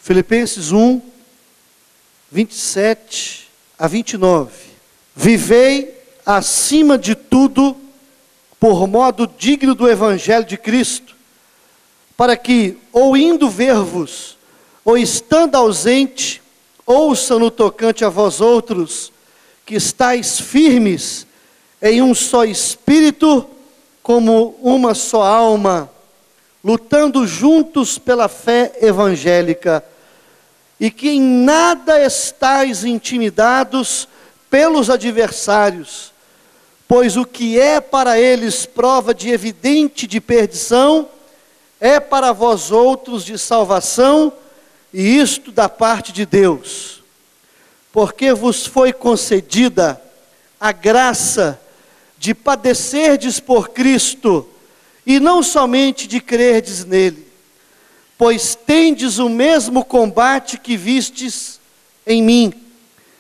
Filipenses 1, 27 a 29. Vivei acima de tudo por modo digno do Evangelho de Cristo, para que, ou indo ver-vos, ou estando ausente, ouça no tocante a vós outros, que estáis firmes em um só espírito, como uma só alma, lutando juntos pela fé evangélica, e que em nada estáis intimidados pelos adversários, pois o que é para eles prova de evidente de perdição, é para vós outros de salvação, e isto da parte de Deus, porque vos foi concedida a graça de padecerdes por Cristo, e não somente de crerdes nele, pois tendes o mesmo combate que vistes em mim,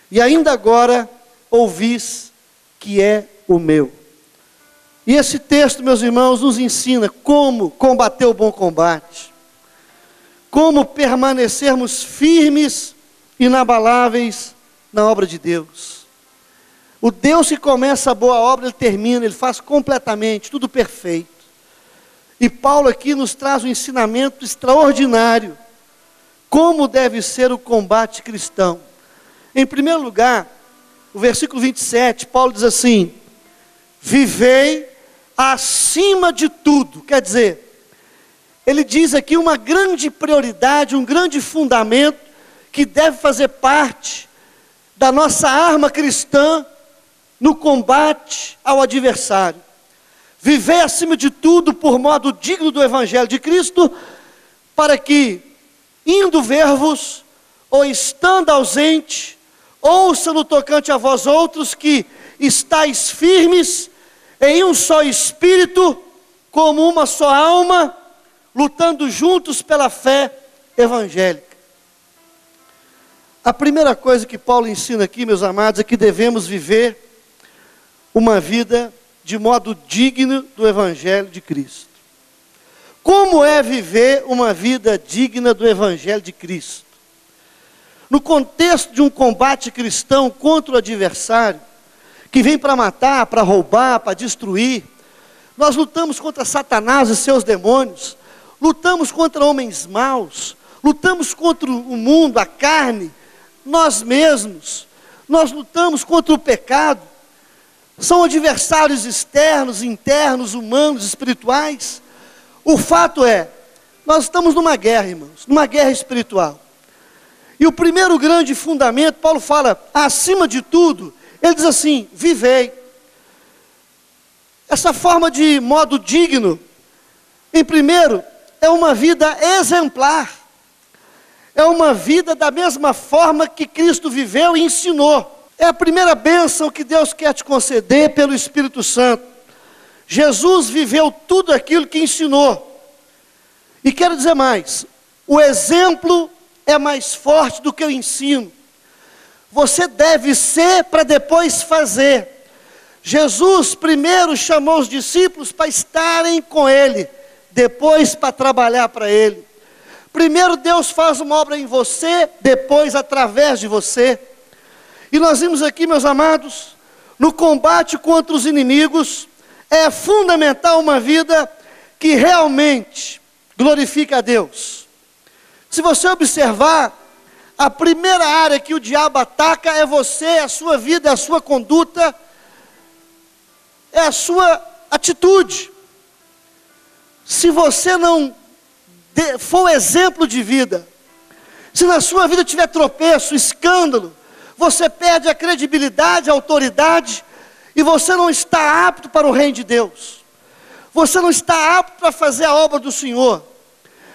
e ainda agora ouvis que é o meu. E esse texto, meus irmãos, nos ensina como combater o bom combate, como permanecermos firmes, inabaláveis na obra de Deus. O Deus que começa a boa obra, Ele termina, Ele faz completamente, tudo perfeito. E Paulo aqui nos traz um ensinamento extraordinário, como deve ser o combate cristão. Em primeiro lugar, o versículo 27, Paulo diz assim: vivei acima de tudo. Quer dizer, ele diz aqui uma grande prioridade, um grande fundamento, que deve fazer parte da nossa arma cristã no combate ao adversário. Vivei acima de tudo por modo digno do Evangelho de Cristo, para que, indo ver-vos, ou estando ausente, ouça no tocante a vós outros, que estáis firmes em um só espírito, como uma só alma, lutando juntos pela fé evangélica. A primeira coisa que Paulo ensina aqui, meus amados, é que devemos viver uma vida de modo digno do Evangelho de Cristo. Como é viver uma vida digna do Evangelho de Cristo? No contexto de um combate cristão contra o adversário, que vem para matar, para roubar, para destruir, nós lutamos contra Satanás e seus demônios, lutamos contra homens maus, lutamos contra o mundo, a carne, nós mesmos, nós lutamos contra o pecado. São adversários externos, internos, humanos, espirituais. O fato é, nós estamos numa guerra, irmãos, numa guerra espiritual. E o primeiro grande fundamento, Paulo fala, acima de tudo, ele diz assim: vivei. Essa forma de modo digno, em primeiro, é uma vida exemplar. É uma vida da mesma forma que Cristo viveu e ensinou. É a primeira bênção que Deus quer te conceder pelo Espírito Santo. Jesus viveu tudo aquilo que ensinou. E quero dizer mais, o exemplo é mais forte do que o ensino. Você deve ser para depois fazer. Jesus primeiro chamou os discípulos para estarem com Ele, depois para trabalhar para Ele. Primeiro Deus faz uma obra em você, depois através de você. E nós vimos aqui, meus amados, no combate contra os inimigos, é fundamental uma vida que realmente glorifica a Deus. Se você observar, a primeira área que o diabo ataca é você, é a sua vida, é a sua conduta, é a sua atitude. Se você não for exemplo de vida, se na sua vida tiver tropeço, escândalo, você perde a credibilidade, a autoridade, e você não está apto para o reino de Deus. Você não está apto para fazer a obra do Senhor.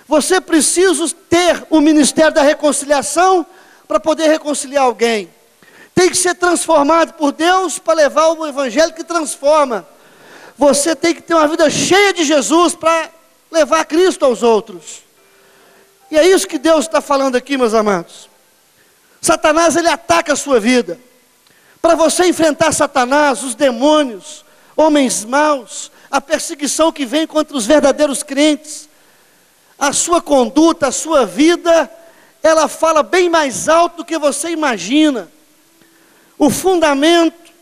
Você precisa ter o ministério da reconciliação para poder reconciliar alguém. Tem que ser transformado por Deus para levar o Evangelho que transforma. Você tem que ter uma vida cheia de Jesus para levar Cristo aos outros. E é isso que Deus está falando aqui, meus amados. Satanás, ele ataca a sua vida. Para você enfrentar Satanás, os demônios, homens maus, a perseguição que vem contra os verdadeiros crentes, a sua conduta, a sua vida, ela fala bem mais alto do que você imagina. O fundamento,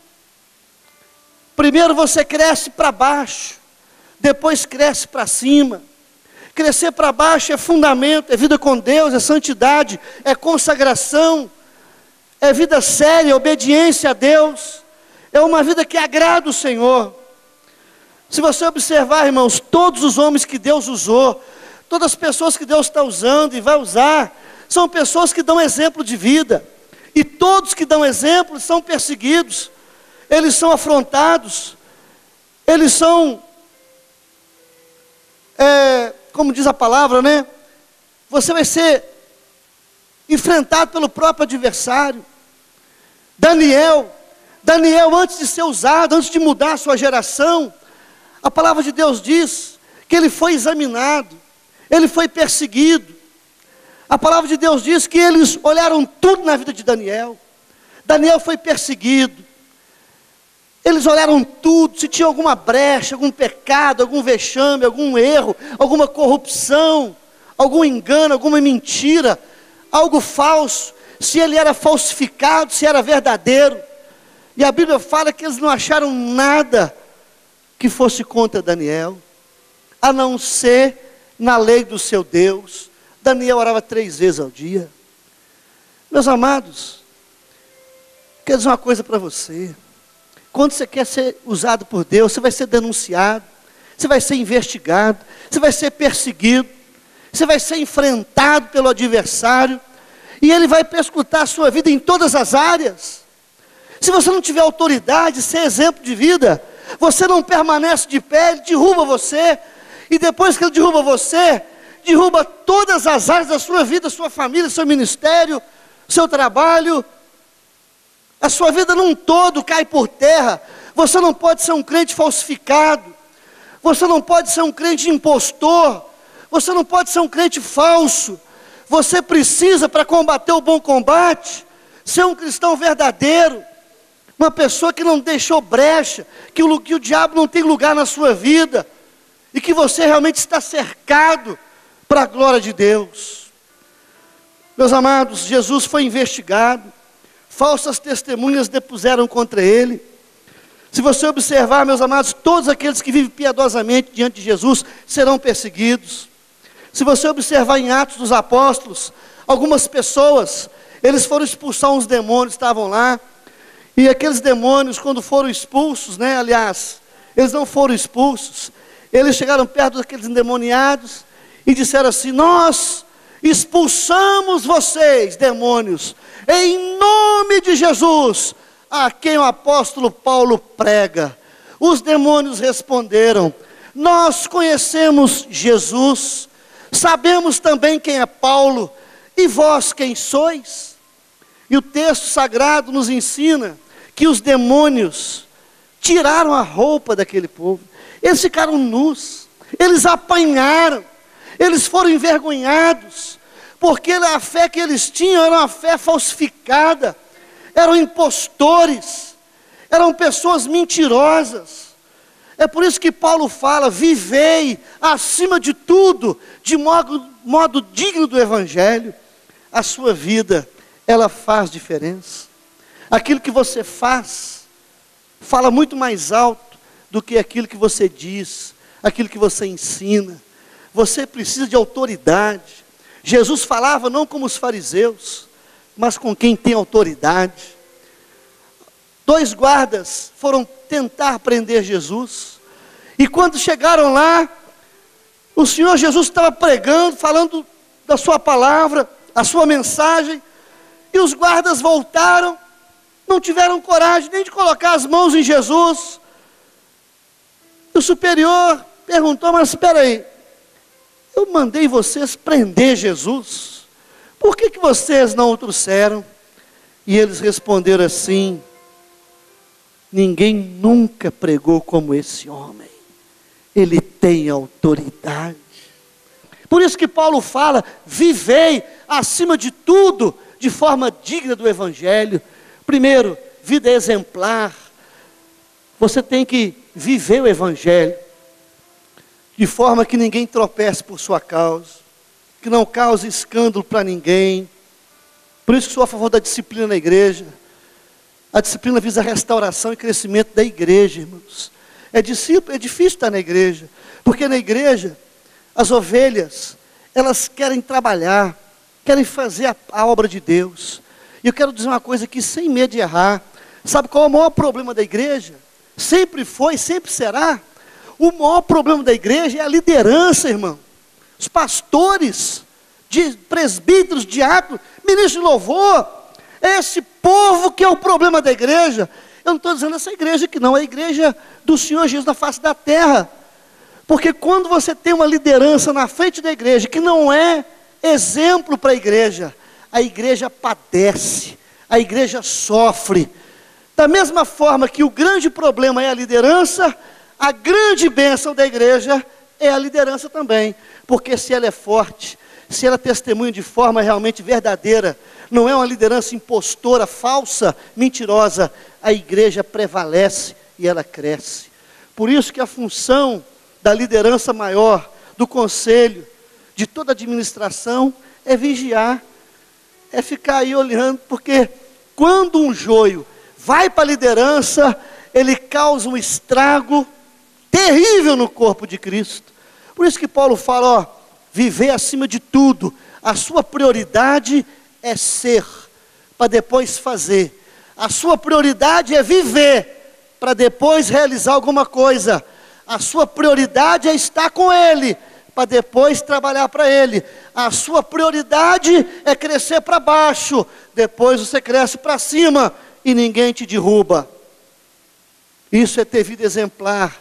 primeiro você cresce para baixo, depois cresce para cima. Crescer para baixo é fundamento, é vida com Deus, é santidade, é consagração, é vida séria, obediência a Deus, é uma vida que agrada o Senhor. Se você observar, irmãos, todos os homens que Deus usou, todas as pessoas que Deus está usando e vai usar, são pessoas que dão exemplo de vida. E todos que dão exemplo são perseguidos, eles são afrontados, eles são, como diz a palavra, né? Você vai ser enfrentado pelo próprio adversário. Daniel, antes de ser usado, antes de mudar a sua geração, a palavra de Deus diz que ele foi examinado, ele foi perseguido. A palavra de Deus diz que eles olharam tudo na vida de Daniel. Daniel foi perseguido. Eles olharam tudo, se tinha alguma brecha, algum pecado, algum vexame, algum erro, alguma corrupção, algum engano, alguma mentira, algo falso, se ele era falsificado, se era verdadeiro. E a Bíblia fala que eles não acharam nada que fosse contra Daniel, a não ser na lei do seu Deus. Daniel orava 3 vezes ao dia. Meus amados, quero dizer uma coisa para você. Quando você quer ser usado por Deus, você vai ser denunciado, você vai ser investigado, você vai ser perseguido, você vai ser enfrentado pelo adversário, e ele vai perscrutar a sua vida em todas as áreas. Se você não tiver autoridade, ser exemplo de vida, você não permanece de pé, ele derruba você, e depois que ele derruba você, derruba todas as áreas da sua vida, sua família, seu ministério, seu trabalho. A sua vida num todo cai por terra. Você não pode ser um crente falsificado. Você não pode ser um crente impostor. Você não pode ser um crente falso. Você precisa, para combater o bom combate, ser um cristão verdadeiro. Uma pessoa que não deixou brecha, que o diabo não tem lugar na sua vida. E que você realmente está cercado para a glória de Deus. Meus amados, Jesus foi investigado. Falsas testemunhas depuseram contra ele. Se você observar, meus amados, todos aqueles que vivem piedosamente diante de Jesus serão perseguidos. Se você observar em Atos dos Apóstolos, algumas pessoas, eles foram expulsar uns demônios, estavam lá, e aqueles demônios, quando foram expulsos, aliás, eles não foram expulsos, eles chegaram perto daqueles endemoniados, e disseram assim: nós expulsamos vocês, demônios, em nome de Jesus, a quem o apóstolo Paulo prega. Os demônios responderam: nós conhecemos Jesus, sabemos também quem é Paulo, e vós quem sois? E o texto sagrado nos ensina que os demônios tiraram a roupa daquele povo, eles ficaram nus, eles apanharam, eles foram envergonhados, porque a fé que eles tinham era uma fé falsificada, eram impostores, eram pessoas mentirosas. É por isso que Paulo fala: vivei acima de tudo, de modo digno do Evangelho. A sua vida, ela faz diferença. Aquilo que você faz, fala muito mais alto do que aquilo que você diz, aquilo que você ensina. Você precisa de autoridade. Jesus falava não como os fariseus, mas com quem tem autoridade. 2 guardas foram tentar prender Jesus, e quando chegaram lá, o Senhor Jesus estava pregando, falando da sua palavra, a sua mensagem, e os guardas voltaram, não tiveram coragem nem de colocar as mãos em Jesus. O superior perguntou: mas espera aí, eu mandei vocês prender Jesus, por que vocês não o trouxeram? E eles responderam assim: ninguém nunca pregou como esse homem, ele tem autoridade. Por isso que Paulo fala: vivei acima de tudo, de forma digna do Evangelho. Primeiro, vida exemplar. Você tem que viver o Evangelho, de forma que ninguém tropece por sua causa. que não cause escândalo para ninguém. Por isso que sou a favor da disciplina na igreja. A disciplina visa a restauração e crescimento da igreja, irmãos. É difícil estar na igreja, porque na igreja, as ovelhas, elas querem trabalhar, querem fazer a obra de Deus. E eu quero dizer uma coisa aqui, sem medo de errar. Sabe qual é o maior problema da igreja? Sempre foi, sempre será. O maior problema da igreja é a liderança, irmão. Os pastores, presbíteros, diáconos, ministros de louvor. É esse povo que é o problema da igreja. Eu não estou dizendo essa igreja aqui não, é a igreja do Senhor Jesus na face da terra. Porque quando você tem uma liderança na frente da igreja, que não é exemplo para a igreja padece, a igreja sofre. Da mesma forma que o grande problema é a liderança, a grande bênção da igreja é a liderança também. Porque se ela é forte, se ela testemunha de forma realmente verdadeira, não é uma liderança impostora, falsa, mentirosa, a igreja prevalece e ela cresce. Por isso que a função da liderança maior, do conselho, de toda a administração, é vigiar, é ficar aí olhando, porque quando um joio vai para a liderança, ele causa um estrago terrível no corpo de Cristo. Por isso que Paulo fala, viver acima de tudo, a sua prioridade é ser, para depois fazer. A sua prioridade é viver, para depois realizar alguma coisa. A sua prioridade é estar com Ele, para depois trabalhar para Ele. A sua prioridade é crescer para baixo, depois você cresce para cima e ninguém te derruba. Isso é ter vida exemplar,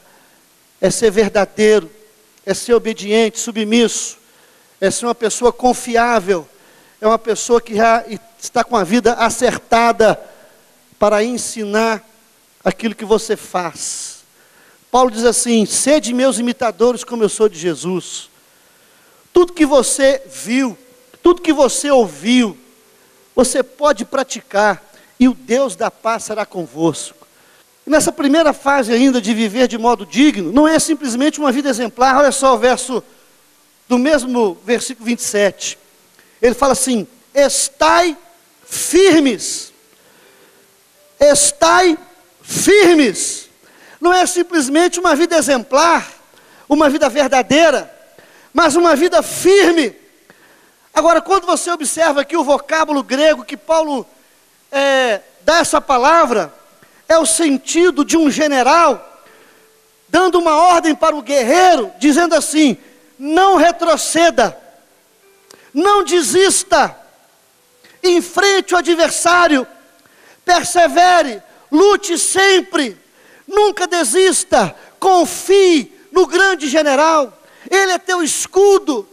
é ser verdadeiro, é ser obediente, submisso, é ser uma pessoa confiável, é uma pessoa que já está com a vida acertada para ensinar aquilo que você faz. Paulo diz assim: sede meus imitadores como eu sou de Jesus. Tudo que você viu, tudo que você ouviu, você pode praticar, e o Deus da paz será convosco. E nessa primeira fase ainda de viver de modo digno, não é simplesmente uma vida exemplar. Olha só o verso do mesmo versículo 27. Ele fala assim: estai firmes. Estai firmes. Não é simplesmente uma vida exemplar, uma vida verdadeira, mas uma vida firme. Agora, quando você observa aqui o vocábulo grego que Paulo dá essa palavra, é o sentido de um general dando uma ordem para o guerreiro, dizendo assim: não retroceda, não desista, enfrente o adversário, persevere, lute sempre, nunca desista, confie no grande general. Ele é teu escudo,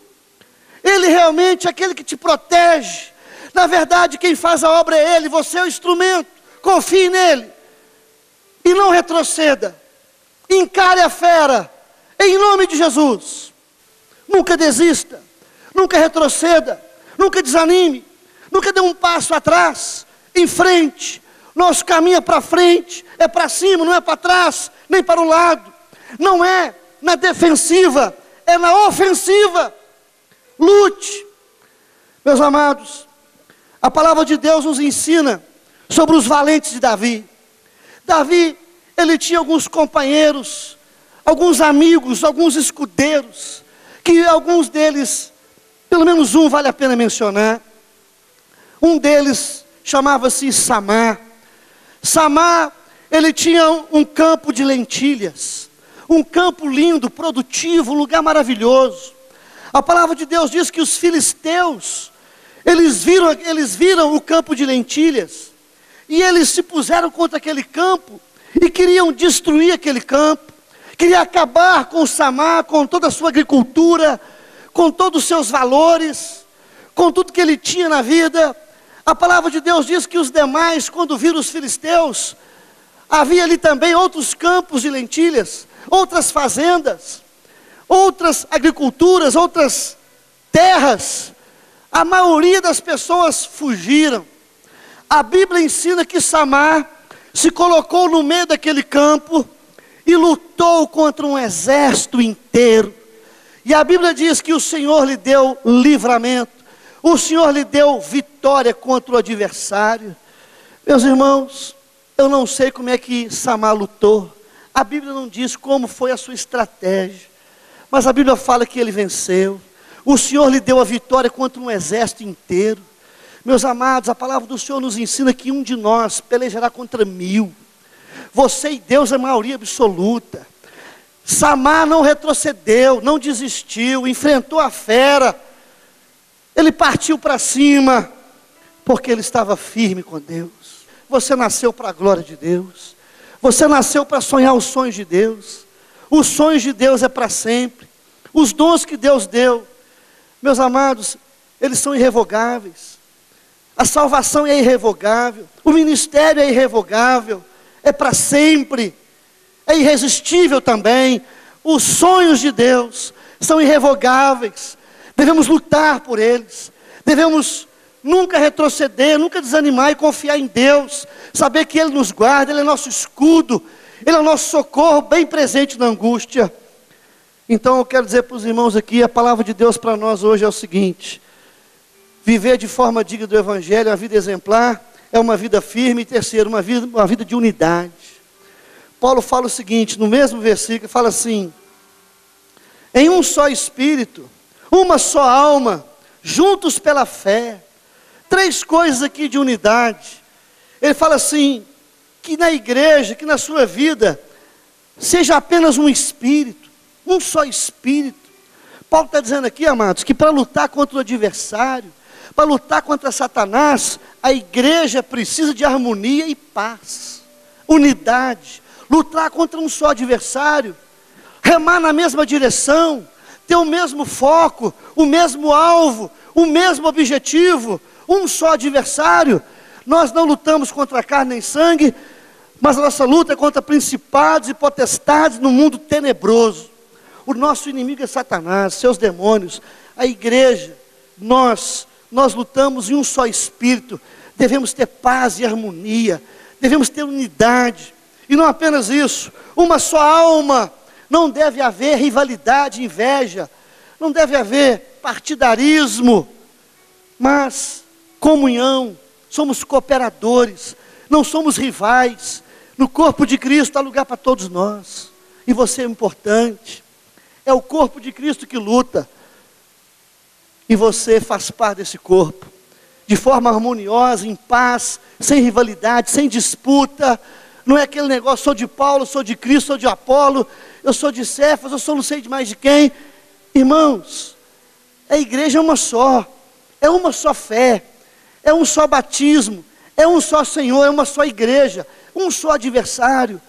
ele realmente é aquele que te protege. Na verdade, quem faz a obra é Ele, você é o instrumento. Confie nele e não retroceda, encare a fera, em nome de Jesus. Nunca desista, nunca retroceda, nunca desanime, nunca dê um passo atrás, em frente. Nosso caminho é para frente, é para cima, não é para trás, nem para o lado. Não é na defensiva, é na ofensiva. Lute. Meus amados, a palavra de Deus nos ensina sobre os valentes de Davi. Davi, ele tinha alguns companheiros, alguns amigos, alguns escudeiros, que alguns deles, pelo menos um vale a pena mencionar. Um deles chamava-se Samar. Samar, ele tinha um campo de lentilhas, um campo lindo, produtivo, um lugar maravilhoso. A palavra de Deus diz que os filisteus, eles viram o campo de lentilhas, e eles se puseram contra aquele campo, e queriam destruir aquele campo, queriam acabar com Samar, com toda a sua agricultura, com todos os seus valores, com tudo que ele tinha na vida. A palavra de Deus diz que os demais, quando viram os filisteus, havia ali também outros campos de lentilhas, outras fazendas, outras agriculturas, outras terras. A maioria das pessoas fugiram. A Bíblia ensina que Samar se colocou no meio daquele campo e lutou contra um exército inteiro. E a Bíblia diz que o Senhor lhe deu livramento, o Senhor lhe deu vitória contra o adversário. Meus irmãos, eu não sei como é que Samar lutou. A Bíblia não diz como foi a sua estratégia, mas a Bíblia fala que ele venceu. O Senhor lhe deu a vitória contra um exército inteiro. Meus amados, a palavra do Senhor nos ensina que um de nós pelejará contra 1000. Você e Deus é a maioria absoluta. Samar não retrocedeu, não desistiu, enfrentou a fera. Ele partiu para cima, porque ele estava firme com Deus. Você nasceu para a glória de Deus. Você nasceu para sonhar os sonhos de Deus. Os sonhos de Deus é para sempre. Os dons que Deus deu, meus amados, eles são irrevogáveis. A salvação é irrevogável. O ministério é irrevogável. É para sempre. É irresistível também. Os sonhos de Deus são irrevogáveis. Devemos lutar por eles. Devemos nunca retroceder, nunca desanimar e confiar em Deus. Saber que Ele nos guarda, Ele é nosso escudo, Ele é o nosso socorro bem presente na angústia. Então eu quero dizer para os irmãos aqui, a palavra de Deus para nós hoje é o seguinte: viver de forma digna do Evangelho, uma vida exemplar, é uma vida firme. E terceiro, uma vida de unidade. Paulo fala o seguinte, no mesmo versículo, fala assim: em um só Espírito, uma só alma, juntos pela fé. 3 coisas aqui de unidade. Ele fala assim, que na igreja, que na sua vida, seja apenas um Espírito, um só Espírito. Paulo está dizendo aqui, amados, que para lutar contra o adversário, para lutar contra Satanás, a igreja precisa de harmonia e paz, unidade. Lutar contra um só adversário, remar na mesma direção, ter o mesmo foco, o mesmo alvo, o mesmo objetivo, um só adversário. Nós não lutamos contra carne nem sangue, mas a nossa luta é contra principados e potestades no mundo tenebroso. O nosso inimigo é Satanás, seus demônios. A igreja, nós lutamos em um só Espírito. Devemos ter paz e harmonia, devemos ter unidade. E não apenas isso, uma só alma. Não deve haver rivalidade, inveja, não deve haver partidarismo, mas comunhão. Somos cooperadores, não somos rivais. No corpo de Cristo há lugar para todos nós, e você é importante. É o corpo de Cristo que luta, e você faz parte desse corpo, de forma harmoniosa, em paz, sem rivalidade, sem disputa. Não é aquele negócio, sou de Paulo, sou de Cristo, sou de Apolo, eu sou de Cefas, eu sou não sei de mais de quem. Irmãos, a igreja é uma só fé, é um só batismo, é um só Senhor, é uma só igreja, um só adversário.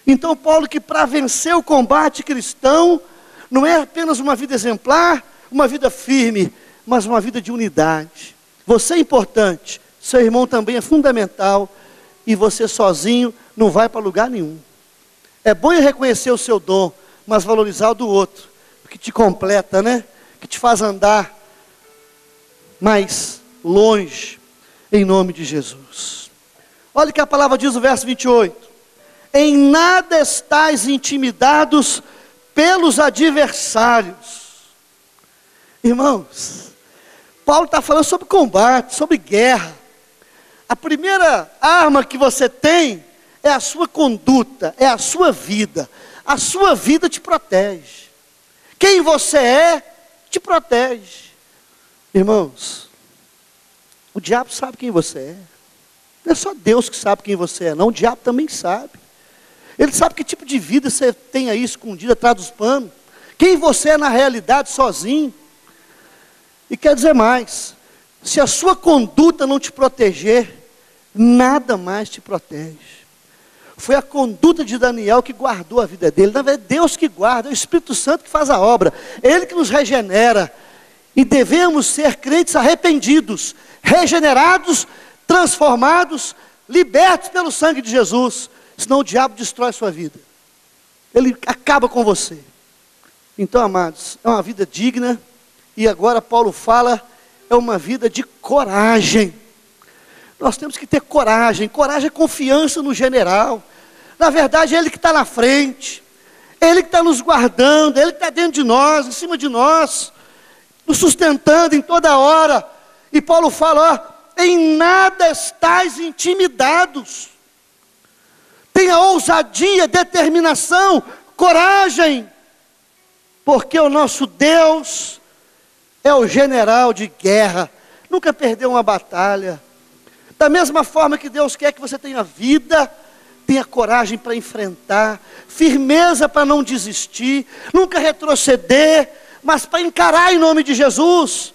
Então Paulo, que para vencer o combate cristão, não é apenas uma vida exemplar, uma vida firme, mas uma vida de unidade. Você é importante, seu irmão também é fundamental, e você sozinho não vai para lugar nenhum. É bom reconhecer o seu dom, mas valorizar o do outro, que te completa, né? Que te faz andar mais longe, em nome de Jesus. Olha o que a palavra diz no verso 28. Em nada estais intimidados pelos adversários. Irmãos, Paulo está falando sobre combate, sobre guerra. A primeira arma que você tem é a sua conduta, é a sua vida. A sua vida te protege. Quem você é, te protege. Irmãos, o diabo sabe quem você é. Não é só Deus que sabe quem você é, não. O diabo também sabe. Ele sabe que tipo de vida você tem aí escondido atrás dos panos. Quem você é na realidade sozinho. E quer dizer mais, se a sua conduta não te proteger, nada mais te protege. Foi a conduta de Daniel que guardou a vida dele. Na verdade, Deus que guarda, é o Espírito Santo que faz a obra. Ele que nos regenera. E devemos ser crentes arrependidos, regenerados, transformados, libertos pelo sangue de Jesus. Senão o diabo destrói a sua vida. Ele acaba com você. Então, amados, é uma vida digna. E agora Paulo fala, é uma vida de coragem. Nós temos que ter coragem. Coragem é confiança no general. Na verdade, é ele que está na frente. Ele que está nos guardando, Ele que está dentro de nós, em cima de nós, nos sustentando em toda hora. E Paulo fala, ó, em nada estáis intimidados. Tenha ousadia, determinação, coragem, porque o nosso Deus é o general de guerra, nunca perdeu uma batalha. Da mesma forma que Deus quer que você tenha vida, tenha coragem para enfrentar, firmeza para não desistir, nunca retroceder, mas para encarar em nome de Jesus.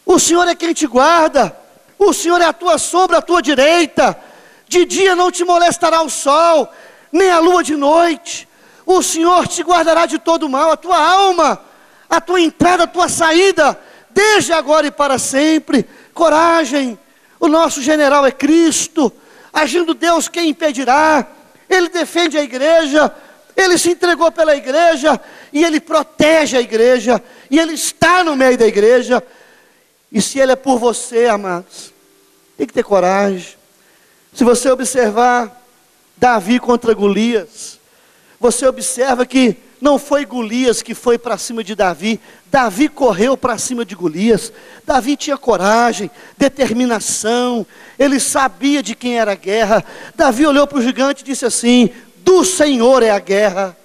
O Senhor é quem te guarda, o Senhor é a tua sombra, a tua direita. De dia não te molestará o sol, nem a lua de noite. O Senhor te guardará de todo mal, a tua alma, a tua entrada, a tua saída, desde agora e para sempre. Coragem, o nosso general é Cristo. Agindo Deus, quem impedirá? Ele defende a igreja, Ele se entregou pela igreja, e Ele protege a igreja, e Ele está no meio da igreja. E se Ele é por você, amados, tem que ter coragem. Se você observar Davi contra Golias, você observa que não foi Golias que foi para cima de Davi, Davi correu para cima de Golias. Davi tinha coragem, determinação, ele sabia de quem era a guerra. Davi olhou para o gigante e disse assim: do Senhor é a guerra.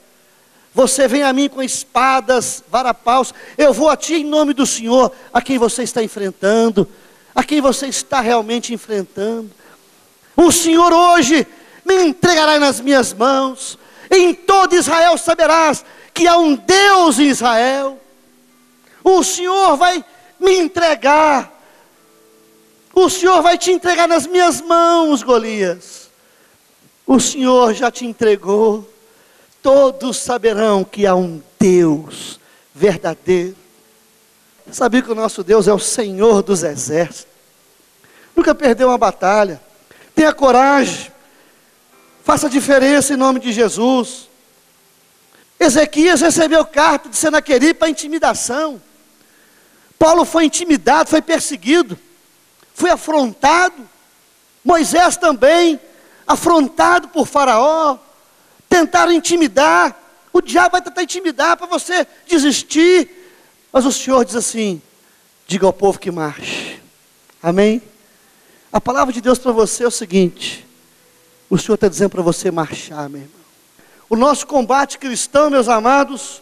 Você vem a mim com espadas, varapaus, eu vou a ti em nome do Senhor, a quem você está enfrentando, a quem você está realmente enfrentando. O Senhor hoje me entregará nas minhas mãos. Em todo Israel saberás que há um Deus em Israel. O Senhor vai me entregar. O Senhor vai te entregar nas minhas mãos, Golias. O Senhor já te entregou. Todos saberão que há um Deus verdadeiro. Sabia que o nosso Deus é o Senhor dos exércitos. Nunca perdeu uma batalha. Tenha coragem, faça a diferença em nome de Jesus. Ezequias recebeu carta de Senaqueribe para intimidação. Paulo foi intimidado, foi perseguido, foi afrontado. Moisés também, afrontado por Faraó. Tentaram intimidar, o diabo vai tentar intimidar para você desistir. Mas o Senhor diz assim: diga ao povo que marche. Amém? A palavra de Deus para você é o seguinte: o Senhor está dizendo para você marchar, meu irmão. O nosso combate cristão, meus amados,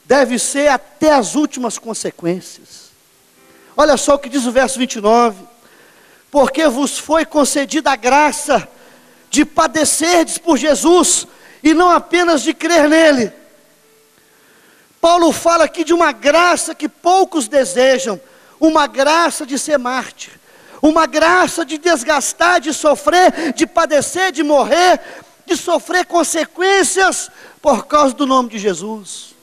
deve ser até as últimas consequências. Olha só o que diz o verso 29. Porque vos foi concedida a graça de padecerdes por Jesus, e não apenas de crer nele. Paulo fala aqui de uma graça que poucos desejam, uma graça de ser mártir, uma graça de desgastar, de sofrer, de padecer, de morrer, de sofrer consequências por causa do nome de Jesus.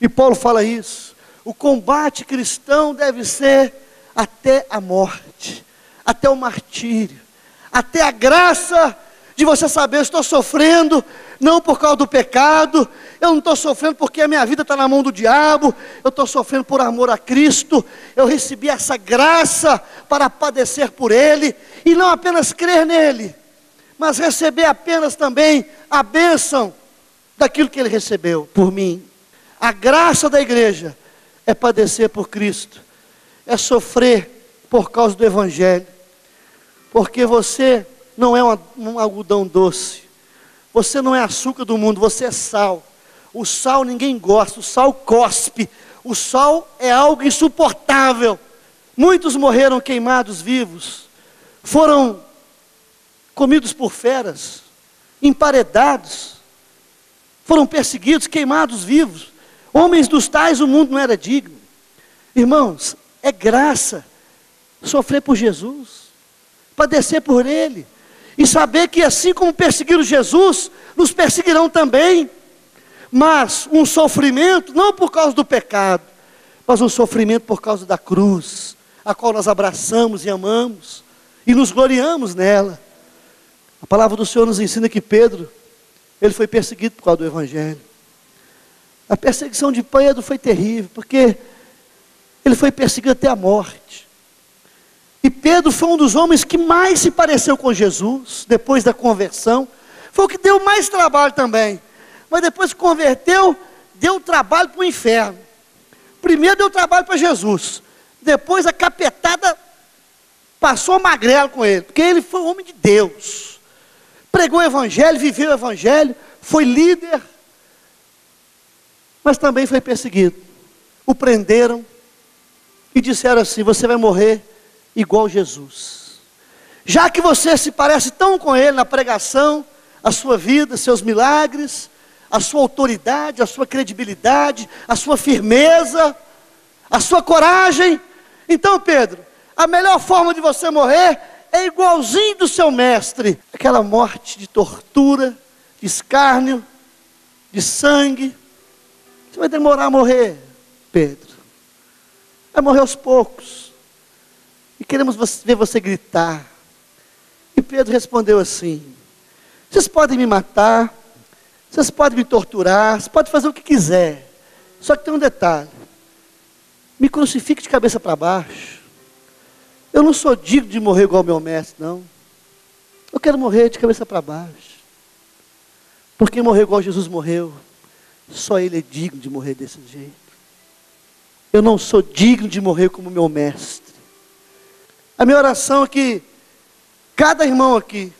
E Paulo fala isso: o combate cristão deve ser até a morte, até o martírio, até a graça de você saber: eu estou sofrendo não por causa do pecado, eu não estou sofrendo porque a minha vida está na mão do diabo, eu estou sofrendo por amor a Cristo. Eu recebi essa graça para padecer por Ele, e não apenas crer nele, mas receber apenas também a bênção daquilo que Ele recebeu por mim. A graça da igreja é padecer por Cristo, é sofrer por causa do Evangelho, porque você não é um algodão doce, você não é açúcar do mundo, você é sal. O sal ninguém gosta, o sal cospe, o sal é algo insuportável. Muitos morreram queimados vivos, foram comidos por feras, emparedados, foram perseguidos, queimados vivos. Homens dos tais o mundo não era digno. Irmãos, é graça sofrer por Jesus, padecer por Ele, e saber que assim como perseguiram Jesus, nos perseguirão também. Mas um sofrimento, não por causa do pecado, mas um sofrimento por causa da cruz, a qual nós abraçamos e amamos, e nos gloriamos nela. A palavra do Senhor nos ensina que Pedro, ele foi perseguido por causa do Evangelho. A perseguição de Pedro foi terrível, porque ele foi perseguido até a morte. E Pedro foi um dos homens que mais se pareceu com Jesus, depois da conversão. Foi o que deu mais trabalho também. mas depois que converteu, deu trabalho para o inferno. Primeiro deu trabalho para Jesus, depois a capetada passou magrelo com ele, porque ele foi um homem de Deus. Pregou o evangelho, viveu o evangelho, foi líder, mas também foi perseguido. O prenderam e disseram assim: você vai morrer igual Jesus. Já que você se parece tão com ele na pregação, a sua vida, seus milagres, a sua autoridade, a sua credibilidade, a sua firmeza, a sua coragem, então Pedro, a melhor forma de você morrer é igualzinho do seu mestre. Aquela morte de tortura, de escárnio, de sangue. Você vai demorar a morrer, Pedro. Vai morrer aos poucos. E queremos ver você gritar. E Pedro respondeu assim: vocês podem me matar, vocês podem me torturar, vocês podem fazer o que quiser. Só que tem um detalhe: me crucifique de cabeça para baixo. Eu não sou digno de morrer igual meu mestre, não. Eu quero morrer de cabeça para baixo. Porque morrer igual Jesus morreu, só Ele é digno de morrer desse jeito. Eu não sou digno de morrer como meu mestre. A minha oração é que cada irmão aqui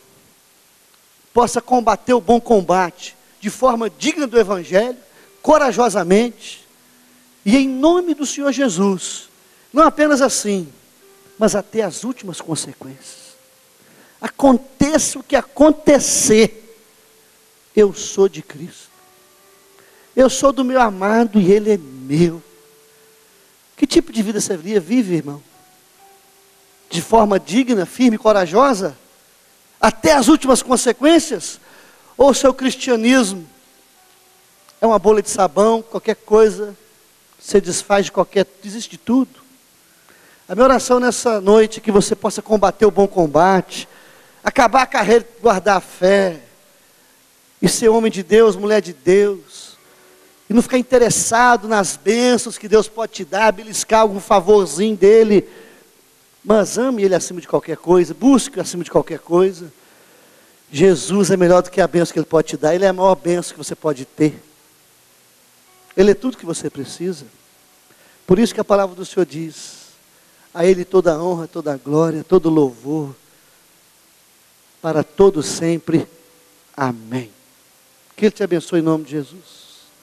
possa combater o bom combate de forma digna do Evangelho, corajosamente, e em nome do Senhor Jesus. Não apenas assim, mas até as últimas consequências. Aconteça o que acontecer, eu sou de Cristo. Eu sou do meu amado e Ele é meu. Que tipo de vida você vive, irmão? De forma digna, firme, corajosa? Até as últimas consequências? Ou seu cristianismo é uma bolha de sabão, qualquer coisa, você desfaz de desiste de tudo? A minha oração nessa noite é que você possa combater o bom combate, acabar a carreira, guardar a fé, e ser homem de Deus, mulher de Deus, e não ficar interessado nas bênçãos que Deus pode te dar, beliscar algum favorzinho dele, mas ame Ele acima de qualquer coisa, busque acima de qualquer coisa. Jesus é melhor do que a bênção que Ele pode te dar, Ele é a maior bênção que você pode ter, Ele é tudo que você precisa. Por isso que a palavra do Senhor diz: a Ele toda a honra, toda a glória, todo o louvor, para todo sempre. Amém. Que Ele te abençoe em nome de Jesus.